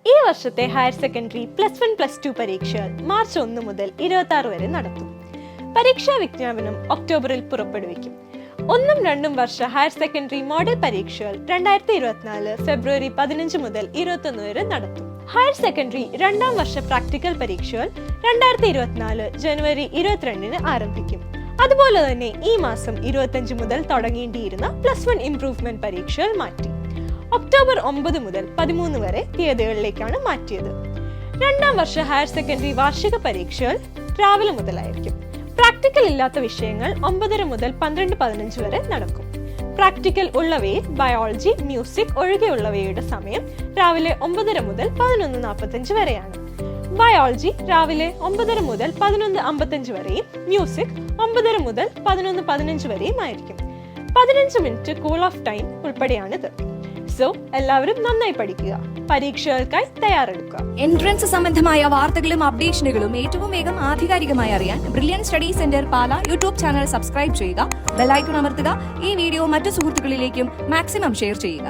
ഈ വർഷത്തെ higher secondary +1, +2 പരീക്ഷകൾ മാർച്ച് 1 മുതൽ 26 വരെ നടത്തും. പരീക്ഷാ വിജ്ഞാപനം ഒക്ടോബറിൽ പുറപ്പെടുവിക്കും. 1ഉം 2ഉം വർഷ ഹയർ സെക്കൻഡറി മോഡൽ പരീക്ഷകൾ 2024 ഫെബ്രുവരി 15 മുതൽ 21 വരെ നടത്തും. ഹയർ സെക്കൻഡറി 2ആം വർഷ പ്രാക്ടിക്കൽ പരീക്ഷകൾ 2024 ജനുവരി 22 ആരംഭിക്കും. അതുപോലെ തന്നെ ഈ മാസം 25 മുതൽ തുടങ്ങേണ്ടിയിരുന്ന +1 ഇംപ്രൂവ്മെന്റ് പരീക്ഷകൾ മാറ്റി ഒക്ടോബർ 9 മുതൽ 13 വരെ തീയതികളിലേക്കാണ് മാറ്റിയത്. 2ആം വർഷ ഹയർ സെക്കൻഡറി വാർഷിക പരീക്ഷകൾ രാവിലെ മുതലായിരിക്കും. പ്രാക്ടിക്കൽ ഇല്ലാത്ത വിഷയങ്ങൾ 9:30 മുതൽ 12:15 വരെ നടക്കും. പ്രാക്ടിക്കൽ ഉള്ളവയിൽ ബയോളജി, മ്യൂസിക് ഒഴികെയുള്ളവയുടെ സമയം രാവിലെ 9:30 മുതൽ 11:45 വരെയാണ്. ബയോളജി രാവിലെ 9:30 മുതൽ 11:55 വരെയും മ്യൂസിക് 9:30 മുതൽ 11:15 വരെയും ആയിരിക്കും. 15 മിനിറ്റ് കൂൾ ഓഫ് ടൈം ഉൾപ്പെടെയാണിത്. സോ എല്ലാവരും നന്നായി പഠിക്കുക, പരീക്ഷകൾക്കായി തയ്യാറെടുക്കുക. എൻട്രൻസ് സംബന്ധമായ വാർത്തകളും അപ്ഡേഷനുകളും ഏറ്റവും വേഗം ആധികാരികമായി അറിയാൻ ബ്രില്യൻറ്റ് സ്റ്റഡി സെന്റർ പാല യൂട്യൂബ് ചാനൽ സബ്സ്ക്രൈബ് ചെയ്യുക, ബെൽ ഐക്കൺ അമർത്തുക. ഈ വീഡിയോ മറ്റു സുഹൃത്തുക്കളിലേക്കും മാക്സിമം ഷെയർ ചെയ്യുക.